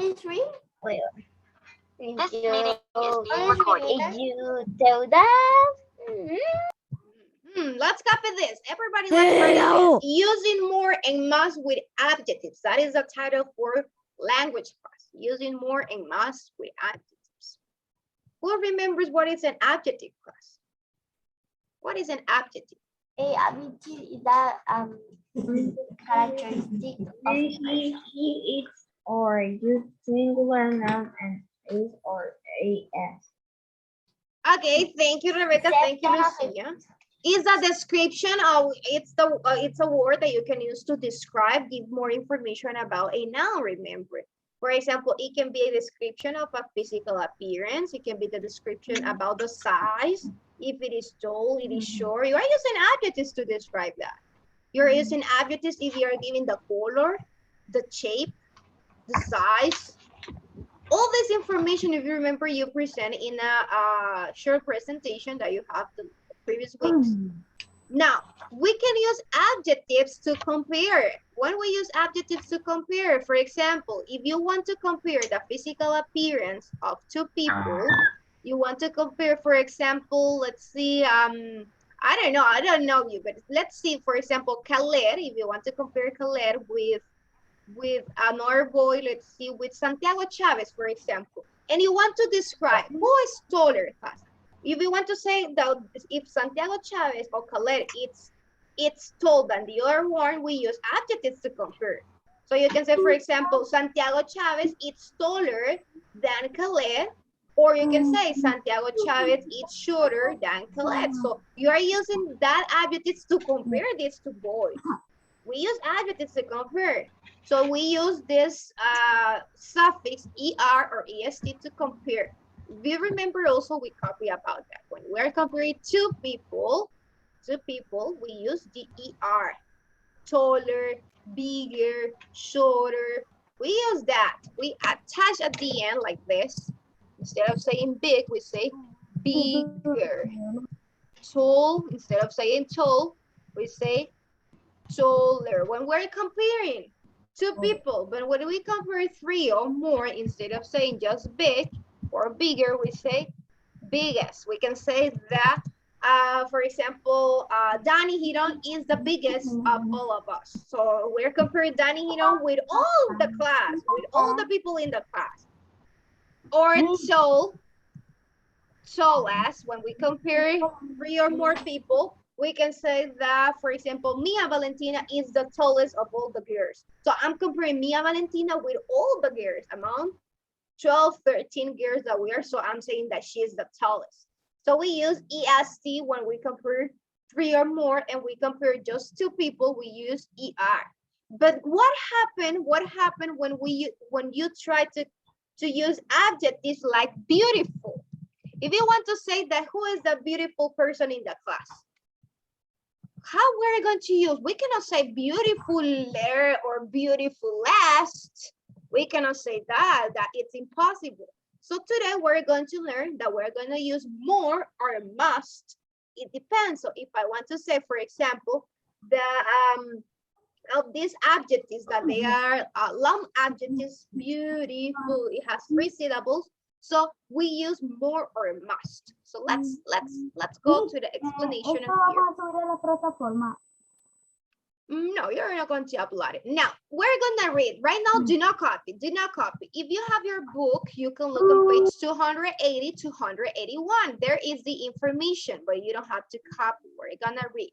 23? Well, This meeting is being recorded. you do that? Let's copy this. Everybody, let's practice using more and must with adjectives. That is the title for language class. Using more and must with adjectives. Who remembers what is an adjective class? What is an adjective? A adjective is that characteristic of He, its, or use singular noun and is or as. Okay, thank you, Rebecca. Thank you, Lucia. Is a description of it's a word that you can use to describe, give more information about a noun. Remember, for example, it can be a description of a physical appearance. It can be the description about the size. If it is tall, it is short. You are using adjectives to describe that. You're using adjectives if you are giving the color, the shape, the size. All this information, if you remember, you present in a short presentation that you have the previous weeks. Now, we can use adjectives to compare. When we use adjectives to compare, for example, if you want to compare the physical appearance of two people, you want to compare, for example, let's see, I don't know you, but let's see, for example, Khaled, if you want to compare Khaled with another boy, let's see, with Santiago Chavez, for example, and you want to describe who is taller. If you want to say that if Santiago Chavez or Khaled it's taller than the other one, we use adjectives to compare. So you can say, for example, Santiago Chavez is taller than Khaled, or you can say Santiago Chavez is shorter than Khaled. So you are using that adjectives to compare these two boys. We use adjectives to compare. So we use this suffix er or est to compare. If you remember also, we copy about that. When we are comparing two people, we use the er. Taller, bigger, shorter. We use that. We attach at the end like this. Instead of saying big, we say bigger. Tall, instead of saying tall, we say taller. When we're comparing two people, but when we compare three or more, instead of saying just big or bigger, we say biggest. We can say that, for example, Danny Hiron is the biggest of all of us. So we're comparing Danny Hiron with all the class, with all the people in the class. Or tallest, when we compare three or more people, we can say that, for example, Mia Valentina is the tallest of all the girls. So I'm comparing Mia Valentina with all the girls among 12, 13 girls that we are. So I'm saying that she is the tallest. So we use EST when we compare three or more, and we compare just two people, we use ER. But what happened when you try to use adjectives like beautiful? If you want to say that who is the beautiful person in the class, how we're going to use? We cannot say beautiful or beautiful last. We cannot say that it's impossible. So today we're going to learn that we're going to use more or must. It depends. So if I want to say, for example, the of these adjectives that they are long adjectives, beautiful, it has 3 syllables. So we use more or must. So let's go to the explanation of here. No, you're not going to upload it. Now, we're going to read. Right now, do not copy. Do not copy. If you have your book, you can look on page 280, 281. There is the information, but you don't have to copy. We're going to read.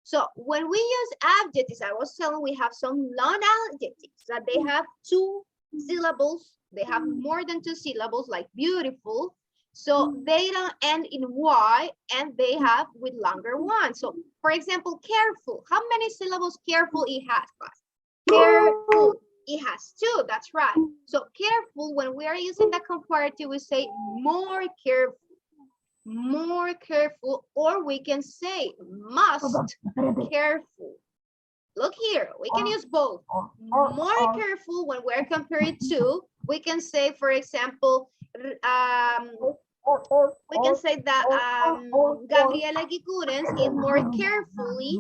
So when we use adjectives, I was telling we have some long adjectives that they have 2 syllables. They have more than 2 syllables, like beautiful. So they don't end in Y, and they have with longer ones. So for example, careful. How many syllables careful it has, class? Careful. It has 2, that's right. So careful, when we are using the comparative, we say more careful. More careful, or we can say must careful. Look here, we can use both. More careful when we're comparing to, we can say, for example, We can say that Gabriela Gicurens is more carefully,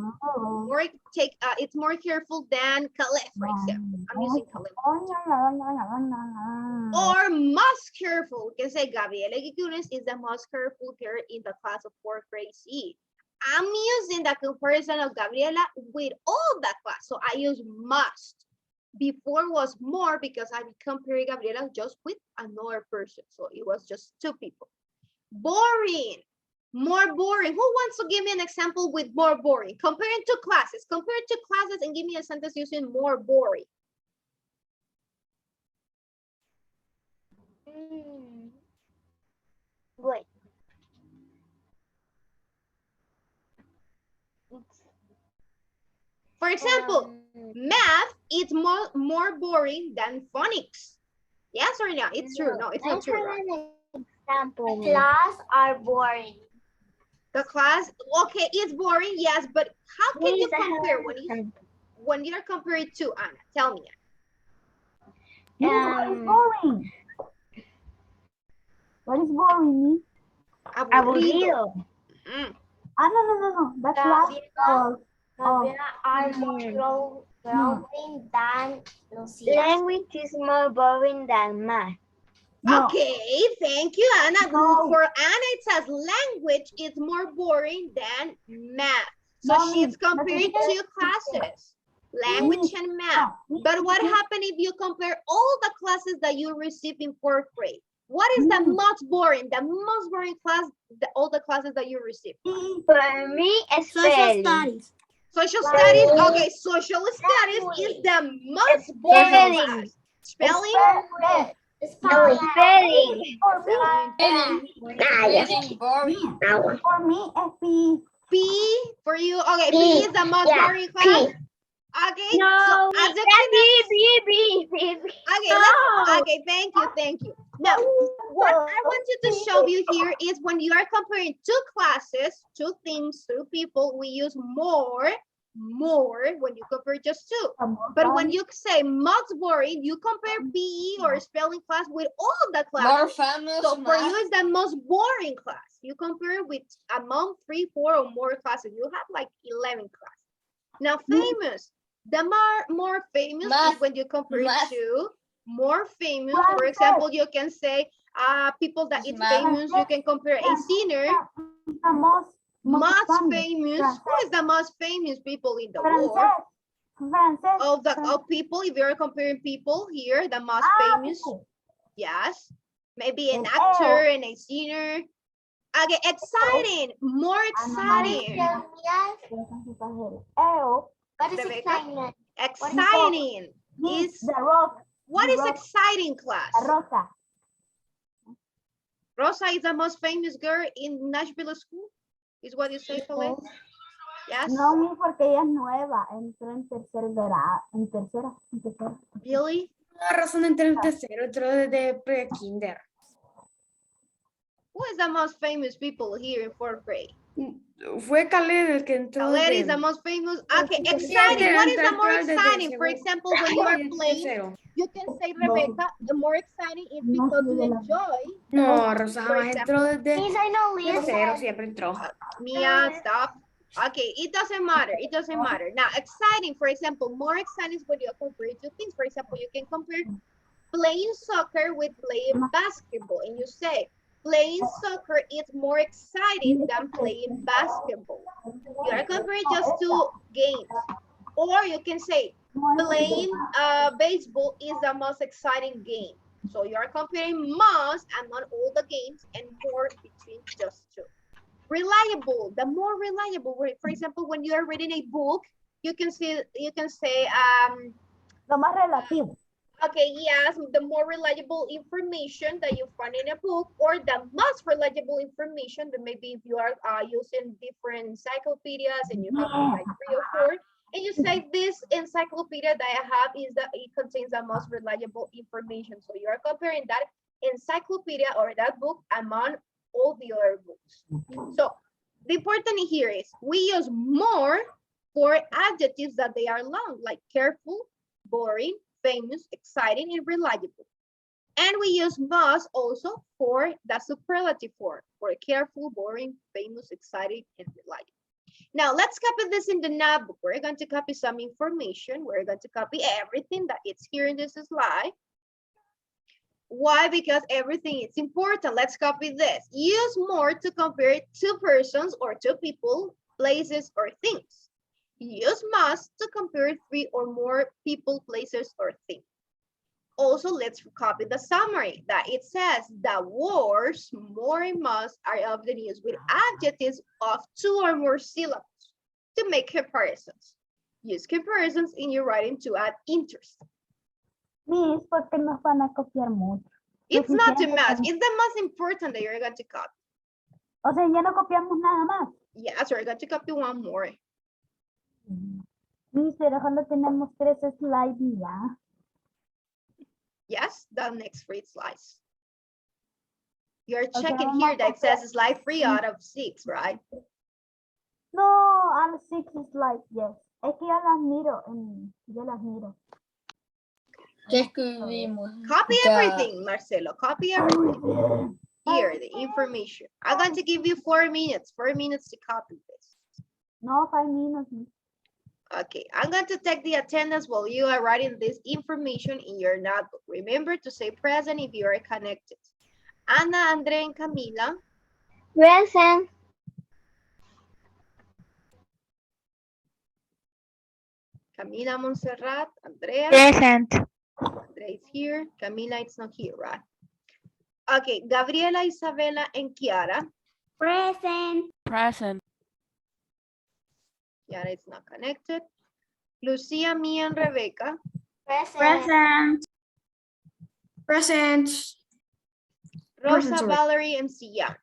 it's more careful than Caleb, for example. I'm using Caleb. Or most careful, we can say Gabriela Gicurens is the most careful girl in the class of 4th grade C. I'm using the comparison of Gabriela with all the class, so I use must. Before was more because I compared Gabriela just with another person, so it was just 2 people. Boring, more boring. Who wants to give me an example with more boring? Comparing 2 classes. Compare 2 classes and give me a sentence using more boring. Wait. For example, math is more boring than phonics. Yes or no? It's true. No, it's not true. Right? Example. Class are boring. The class, okay, it's boring, yes, but how can you compare when you're comparing to Anna? Tell me. Boring. What is boring? Aburrido. No. That's last. Gabriela are more boring than Lucia. Language is more boring than math. No. Okay, thank you, Anna. No. For Anna, it says language is more boring than math. So No, she's comparing that's 2 classes, language and math. But what happens if you compare all the classes that you received in 4th grade? What is the most boring? The most boring class, all the classes that you received? For me, Social studies. Social studies. Okay, social studies is the most boring class. Spelling. Spelling. For me, FP. P for you. Okay, P is the most boring class. Okay. No. So as you B. okay, thank you. Now, what I want you to show you here is when you are comparing 2 classes, 2 things, 2 people, we use more when you compare just 2. But when you say most boring, you compare PE or spelling class with all the classes. More famous. So for you, it's the most boring class. You compare with among 3, 4 or more classes. You have like 11 classes. Now, famous. The more famous is when you compare to more famous. For example, you can say people that is famous. You can compare a singer. Most famous. Who is the most famous people in the world? Of people, if you're comparing people here, the most famous. Yes. Maybe an actor and a singer. Okay, exciting. More exciting. What is Rebecca? exciting? Exciting is The rock. what is exciting class? Rosa. Rosa is the most famous girl in Nashville school. Is what you say, Colette? Yes. No, porque ella es nueva. Entró en tercera. Really? Una razón entró en tercero, otro de pre-kinder. Who is the most famous people here in 4th grade? Fue Caled el que entró. Caled is the most famous. Okay, exciting. What is the more exciting? For example, when you are playing, you can say, Rebecca, the more exciting is because you enjoy. No, Rosa jamás entró desde Please, I know tercero, siempre entró. Mia, stop. Okay, it doesn't matter. It doesn't matter. Now, exciting, for example, more exciting is when you compare 2 things. For example, you can compare playing soccer with playing basketball, and you say, playing soccer is more exciting than playing basketball. You are comparing just 2 games. Or you can say playing baseball is the most exciting game. So you are comparing most among all the games and more between just 2. Reliable, the more reliable. For example, when you are reading a book, you can say Lo más relativo. okay, yes, the more reliable information that you find in a book, or the most reliable information that maybe if you are using different encyclopedias and you have like 3 or 4, and you say this encyclopedia that I have is that it contains the most reliable information. So you are comparing that encyclopedia or that book among all the other books. So the important here is we use more for adjectives that they are long, like careful, boring, famous, exciting, and reliable. And we use must also for the superlative form, for careful, boring, famous, exciting, and reliable. Now let's copy this in the notebook. We're going to copy some information. We're going to copy everything that is here in this slide. Why? Because everything is important. Let's copy this. Use more to compare two persons or two people, places, or things. Use must to compare three or more people, places, or things. Also, let's copy the summary that it says the words more and must are often used with adjectives of two or more syllables to make comparisons. Use comparisons in your writing to add interest. Miss, ¿por qué nos van a copiar mucho? It's not too much. It's the most important that you're going to copy. O sea, ya no copiamos nada más. Yes, we're going to copy one more. Miss, pero solo tenemos 3 slides y ya. Yes, the next 3 slides. You're Okay, checking vamos here a that copiar. says slide 3 out of 6, right? No, I'm 6 slides, yes. Es que yo las miro. ¿Qué escribimos? Copy Ya. everything, Marcelo. Copy everything. Here, the information. I'm going to give you 4 minutes. 4 minutes to copy this. No, 5 minutes. Miss. Okay, I'm going to take the attendance while you are writing this information in your notebook. Remember to say present if you are connected. Ana, Andrea, and Camila. Present. Camila, Montserrat, Andrea. Present. Andrea is here. Camila is not here, right? Okay, Gabriela, Isabela, and Kiara. Present. Present. Kiara is not connected. Lucia, Mia, and Rebecca. Present. Present. Rosa, Present. Valerie, and Sia.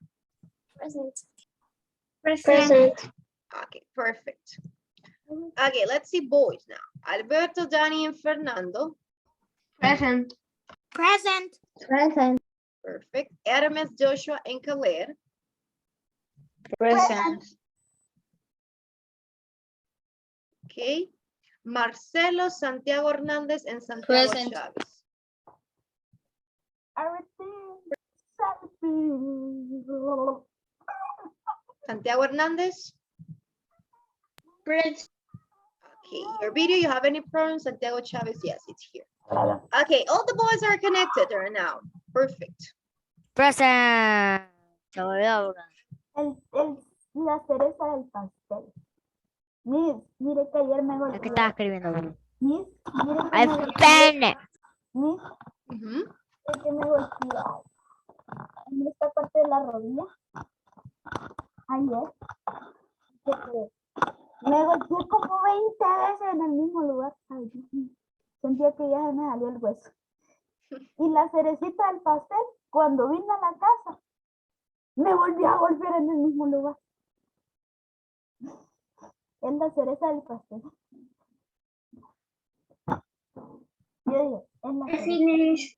Present. Okay, perfect. Okay, let's see boys now. Alberto, Danny, and Fernando. Present. Present. Present. Perfect. Hermes, Joshua, and Khaled. Present. Okay. Marcelo, Santiago Hernandez, and Santiago Present. Chavez. Santiago Hernandez. Present. Okay, your video, you have any problems? Santiago Chavez, yes, it's here. Okay, all the boys are connected right now. Perfect. Present. Se volvió La cereza del pastel. Miss, mire que ayer me ¿Qué estaba golpeé. escribiendo? Miss, mire que Ay, me golpeé. pene. Miss, Mhm. es que me golpeé en esta parte de la rodilla. Ayer. Que me golpeé como 20 veces en el mismo lugar. Ay, Dios mío. Sentía que ya se me salió el hueso. Y la cerecita del pastel, cuando vine a la casa, me volví a golpear en el mismo lugar. Es la cereza del pastel. Yo digo, es la cereza. Finish.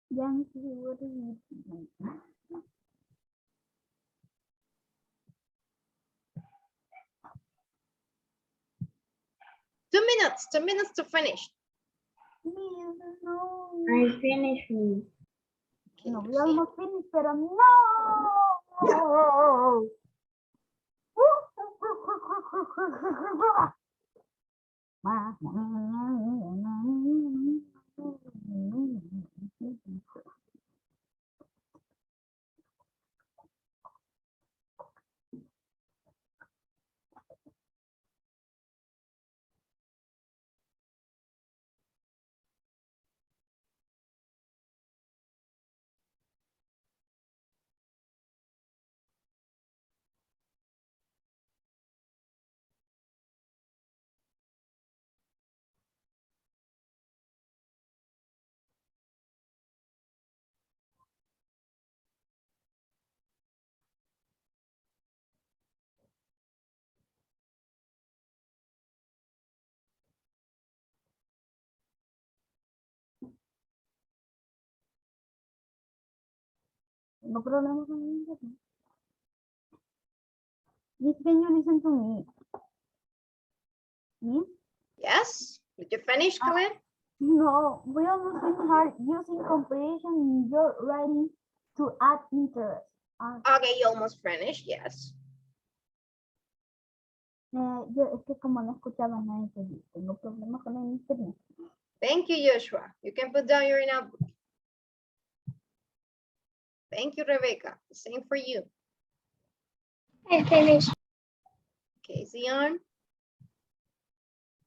Ya no sé si voy a reír. 2 minutes, 2 minutes to finish. Miss, no. I finished. Okay, No, we Lucia. almost finished, pero no. No problema con el internet. Miss, can you listen to me? Miss? Yes? Did you finish, Khaled? No, we almost hard using comparison in your writing to add interest. Okay, you almost finished, yes. Yo es que como no escuchaba nada, tengo problemas con el internet. Thank you, Joshua. You can put down your notebook. Thank you, Rebecca. Same for you. I finished. Okay, Zion.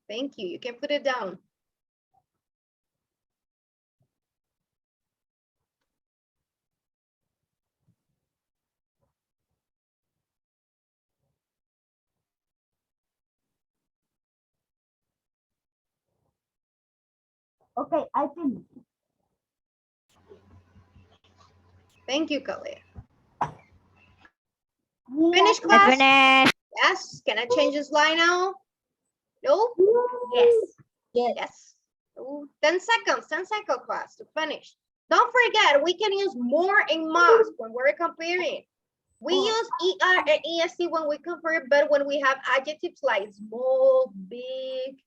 Thank you. You can put it down. Okay, I finished. Thank you, Khaled. Yeah. Finish, class? Yes. Can I change the slide now? No? Yes. Yes. Ooh, 10 seconds, 10 seconds, class, to finish. Don't forget, we can use more and must when we're comparing. We use ER and EST when we compare, but when we have adjectives like small, big,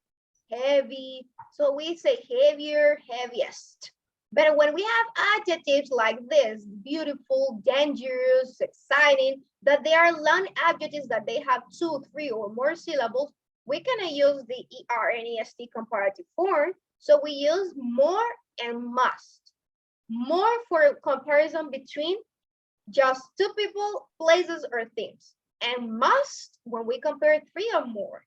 heavy, so we say heavier, heaviest. But when we have adjectives like this, beautiful, dangerous, exciting, that they are long adjectives that they have 2, 3, or more syllables, we can use the ER and EST comparative form. So we use more and must. More for comparison between just 2 people, places, or things. And must when we compare 3 or more.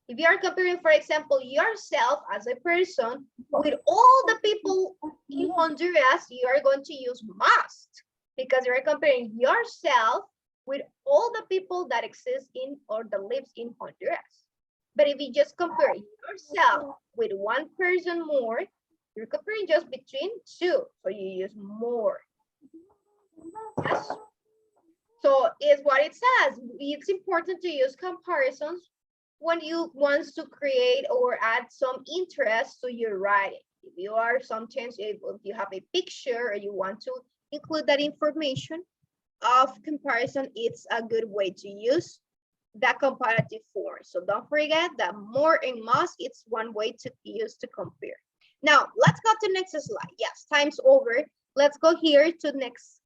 If you are comparing, for example, yourself as a person with all the people in Honduras, you are going to use must because you're comparing yourself with all the people that exist in or that lives in Honduras. But if you just compare yourself with 1 person more, you're comparing just between 2, so you use more. Yes. So it's what it says. It's important to use comparisons when you want to create or add some interest to your writing. If you are sometimes, if you have a picture or you want to include that information of comparison, it's a good way to use that comparative form. So don't forget that more and must, it's one way to use to compare. Now, let's go to next slide. Yes, time's over. Let's go here to next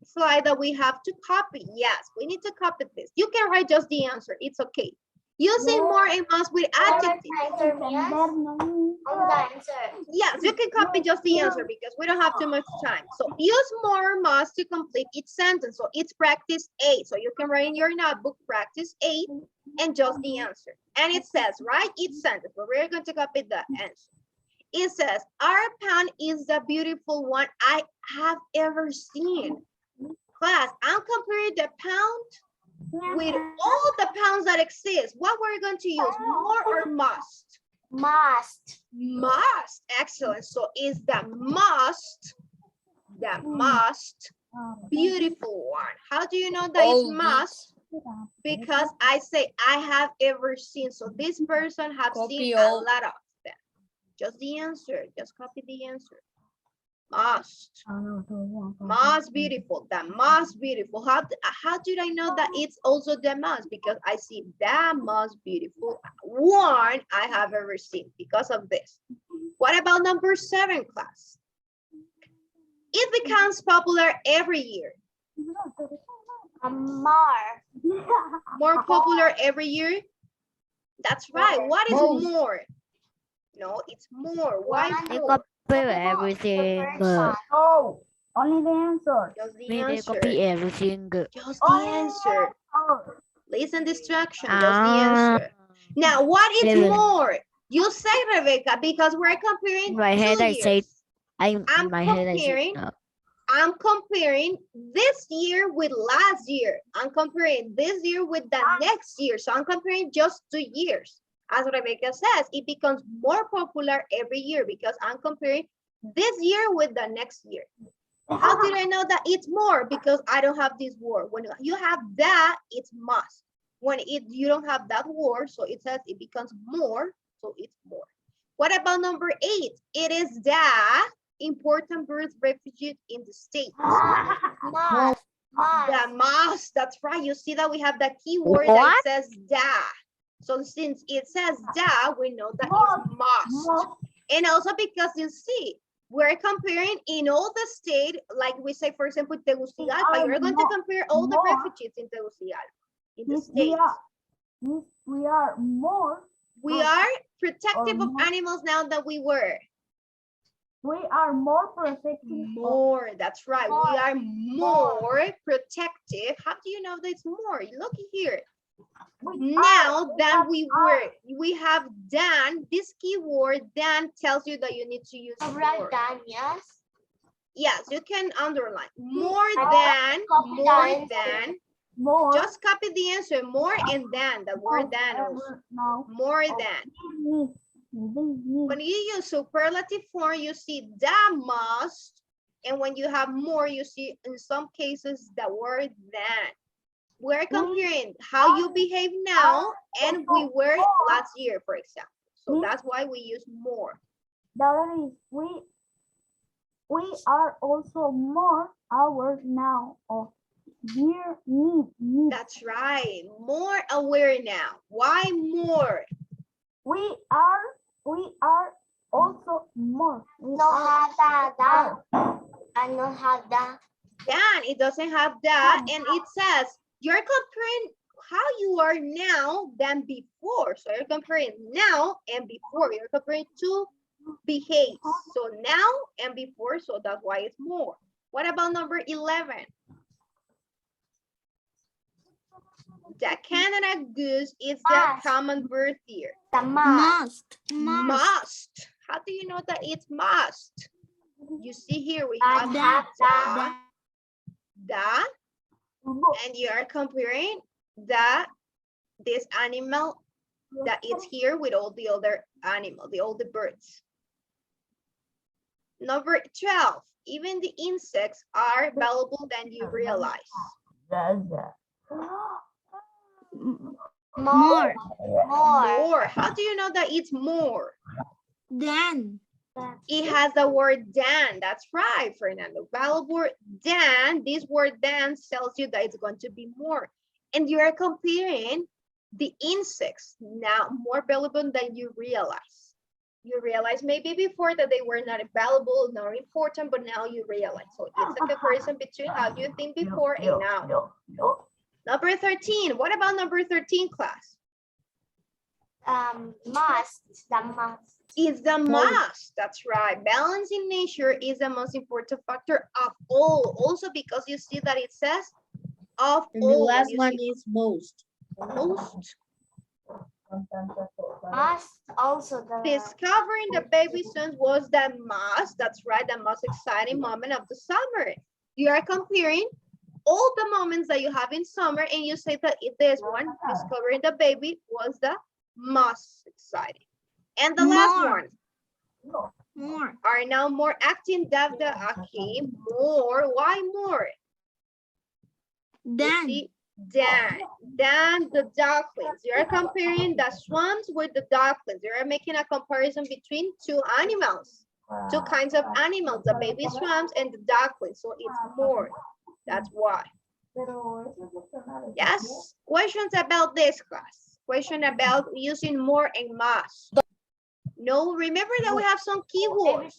slide that we have to copy. Yes, we need to copy this. You can write just the answer. It's okay. Using more and must with adjectives. Yes, you can copy just the answer because we don't have too much time. So use more or must to complete each sentence. So it's practice 8. So you can write in your notebook practice 8 and just the answer. And it says, right, each sentence, but we're going to copy the answer. It says, our pound is the beautiful one I have ever seen. Class, I'm comparing the pound with all the pounds that exist. What we're going to use, more or must? Must. Must. Excellent. So is the must beautiful one? How do you know that it's must? Because I say I have ever seen. So this person has seen a lot of them. Just the answer. Just copy the answer. Must. Most beautiful. The most beautiful. How did I know that it's also the most? Because I see the most beautiful one I have ever seen because of this. What about number 7, class? It becomes popular every year. More popular every year? That's right. What is more? No, it's more. Why more? Everything. Oh, only the answer. Just the They answer. copy everything. Just the answer. Listen, distraction. Just the answer. Now, what is more? You say, Rebecca, because we're comparing In my head, 2 I years. say, I'm comparing this year with last year. I'm comparing this year with the next year. So I'm comparing just 2 years. As Rebecca says, it becomes more popular every year because I'm comparing this year with the next year. How did I know that it's more? Because I don't have this word. When you have that, it's must. When you don't have that word, so it says it becomes more, so it's more. What about number 8? It important birth refuge in the States? Must. The must, that's right. You see that we have the keyword that says da. So since it says da, we know that it's must. And also because you see, we're comparing in all the state, like we say, for example, Tegucigalpa, you're going to compare all the refugees in Tegucigalpa, in the state. We are more. We are protective of animals now than we were. We are more protective. More, that's right. We are more protective. How do you know that it's more? Look here. Now than we were. We have than. This keyword than tells you that you need to use more. Than, yes. Yes, you can underline. More than, more than. More. Just copy the answer. More and than. The word than also. No. More than. When you use superlative form, you see the must. And when you have more, you see in some cases the word than. We're comparing how you behave now and we were last year, for example. So that's why we use more. The other is we are also more aware now of their need. That's right. More aware now. Why more? We are also more. We No have that. I don't have that. Then it doesn't have that, and it says you're comparing how you are now than before. So you're comparing now and before. You're comparing two behaves. So now and before, so that's why it's more. What about number 11? The Canada goose is the common bird here. The must. Must. How do you know that it's must? You see here we have the, and you are comparing this animal that is here with all the other animals, all the birds. Number 12, even the insects are valuable than you realize. More. How do you know that it's more? Than. It has the word than. That's right, Fernando. Valuable than. This word than tells you that it's going to be more. And you are comparing the insects now more valuable than you realize. You realize maybe before that they were not valuable, not important, but now you realize. So it's a comparison between how you think before and now. Number 13. What about number 13, class? Must. The must. Is the must. That's right. Balance in nature is the most important factor of all. Also because you see that it says of And all. the last one is most. Most. Must also the Discovering the baby swans was the must. That's right. The most exciting moment of the summer. You are comparing all the moments that you have in summer and you say that this one, discovering the baby, was the most exciting. And the last one. More. Are now more acting than the okay, more. Why more? Than. Than the ducklings. You're comparing the swans with the ducklings. You're making a comparison between two animals, two kinds of animals, the baby swans and the ducklings. So it's more. That's why. Yes. Questions about this class? Question about using more and must. No, remember that we have some keywords.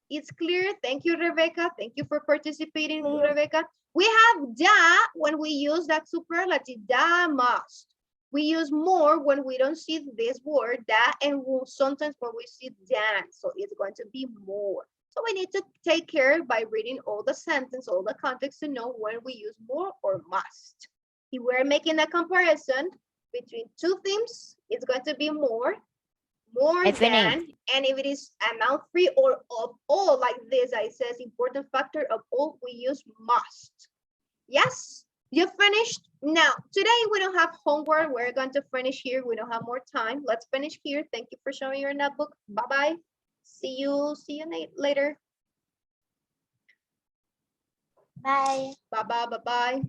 It's clear. Thank you, Rebecca. Thank you for participating, Rebecca. We have da when we use that superlative, da must. We use more when we don't see this word, da, and sometimes when we see than. So it's going to be more. So we need to take care by reading all the sentence, all the context to know when we use more or must. If we're making a comparison between two themes, it's going to be more than, and if it is amount free or of all, like this, I says important factor of all, we use must. Yes, you finished. Now, today we don't have homework. We're going to finish here. We don't have more time. Let's finish here. Thank you for showing your notebook. Bye-bye. See you later. Bye. Bye-bye.